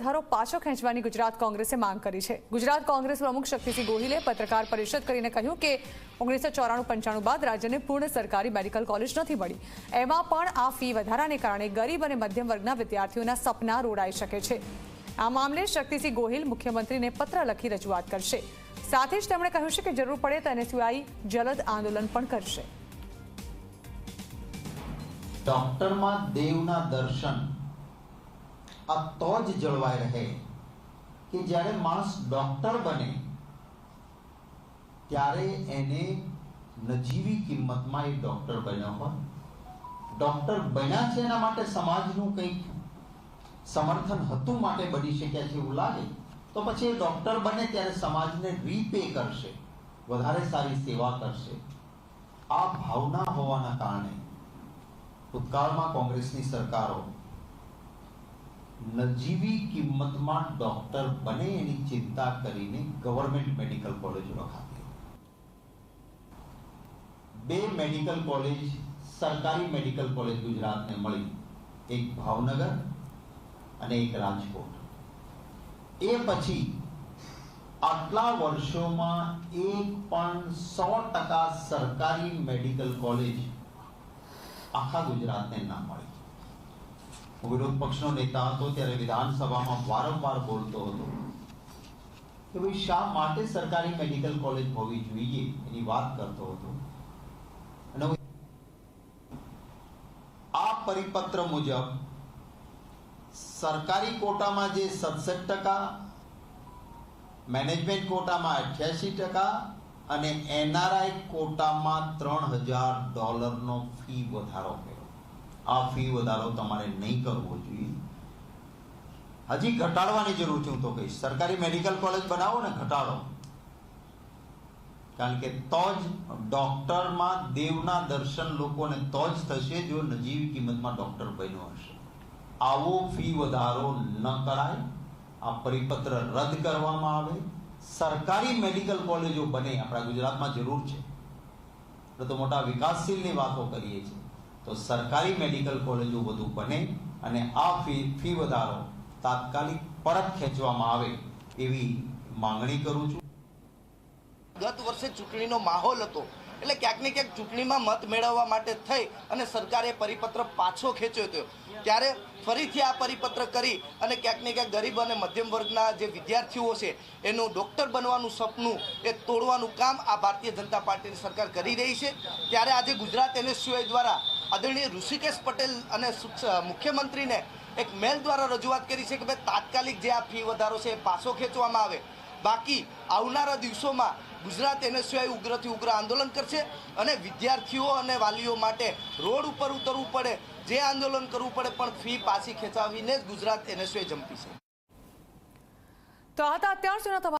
વધારો પાછો ખેંચવાની ગુજરાત કોંગ્રેસે માંગ કરી છે। ગુજરાત કોંગ્રેસ પ્રમુખ શક્તિસિંહ ગોહિલે પત્રકાર પરિષદ કરીને કહ્યું કે 1994-95 બાદ રાજ્યને પૂર્ણ સરકારી મેડિકલ કોલેજ નથી મળી। એમાં પણ આ ફી વધારાને કારણે ગરીબ અને મધ્યમ વર્ગના વિદ્યાર્થીઓના સપના રોડાઈ શકે છે। આ મામલે શક્તિસિંહ ગોહિલ મુખ્યમંત્રીને પત્ર લખી રજૂઆત કરશે। સાથે જ તેમણે કહ્યું છે કે જરૂર પડે તો એનએસયુઆઈ જલદ આંદોલન પણ કરશે। डॉक्टर में देवना दर्शन आ तो ज जळवाई रहे कि ज्यारे माणस डॉक्टर बने त्यारे एने नजीवी किंमत में एक डॉक्टर बन्यो होय। डॉक्टर बन्या छे एना माटे समाजनुं कंईक समर्थन हतुं माटे बनी शक्या छे एवुं लागे तो पछी ए डॉक्टर बने त्यारे समाजने रीपे करशे, वधारे सारी सेवा करशे। आ भावना होवाना कारणे भूतकाल में कांग्रेस की सरकारों नजीवी किंमत में डॉक्टर बने एनी चिंता करीने गवर्नमेंट मेडिकल कॉलेज रखाती। बे मेडिकल कॉलेज सरकारी मेडिकल कॉलेज गुजरात ने मળી, एक भावनगर અને એક રાજકોટ। એ પછી આટલા વર્ષોમાં એક પણ 100% સરકારી મેડિકલ કોલેજ आखा गुजरात ने ना मળી। विरोध पक्षनो नेता હતો ત્યારે વિધાનસભામાં વારંવાર બોલતો હતો કે ભાઈ શા માટે સરકારી મેડિકલ કોલેજ હોવી જોઈએ એની વાત કરતો હતો। અને આ પરિપત્ર મુજબ સરકારી કોટામાં જે 67%, મેનેજમેન્ટ કોટામાં 88% અને એનઆરઆઈ કોટામાં $3000 નો ફી વધારો કર્યો। આ ફી વધારો તમારે નહીં કરવો જોઈએ, હજી ઘટાડવાની જરૂર છે। હું તો કહીશ સરકારી મેડિકલ કોલેજ બનાવો ને ઘટાડો, કારણ કે તો જ ડોક્ટરમાં દેવના દર્શન લોકોને તો જ થશે જો નજીવી કિંમતમાં ડોક્ટર બન્યો હશે। આવો ફી વધારો ન કરાય, આ પરિપત્ર રદ કરવામાં આવે। सरकारी मेडिकल कॉलेजों बने अपना गुजरात में जरूर है तो मोटा विकासशील बातों करिए तो सरकारी मेडिकल कॉलेजों बधु बने अने आ फी वधारो तात्कालिक परत खेचवामां आवे एवी मांगणी करूं छुं। गत वर्षे चूंटणीनो माहोल हतो એટલે ક્યાંક ને ક્યાંક ચૂંટણીમાં મત મેળવવા માટે થઈ અને સરકારે પરિપત્ર પાછો ખેંચ્યો હતો। ત્યારે ફરીથી આ પરિપત્ર કરી અને ક્યાંક ને ક્યાંક ગરીબ અને મધ્યમ વર્ગના જે વિદ્યાર્થીઓ છે એનું ડૉક્ટર બનવાનું સપનું એ તોડવાનું કામ આ ભારતીય જનતા પાર્ટીની સરકાર કરી રહી છે। ત્યારે આજે ગુજરાત એનએસયુઆઈ દ્વારા આદરણીય ઋષિકેશ પટેલ અને મુખ્યમંત્રીને એક મેલ દ્વારા રજૂઆત કરી છે કે ભાઈ તાત્કાલિક જે આ ફી વધારો છે એ પાછો ખેંચવામાં આવે। બાકી આવનારા દિવસોમાં ગુજરાત એનએસયુઆઈ ઉગ્રથી ઉગ્ર આંદોલન કરશે અને વિદ્યાર્થીઓ અને વાલીઓ માટે રોડ ઉપર ઉતરવું પડે, જે આંદોલન કરવું પડે, પણ ફી પાછી ખેંચાવીને જ ગુજરાત એનએસયુઆઈ જંપી છે। તો આ હતા અત્યાર સુધીના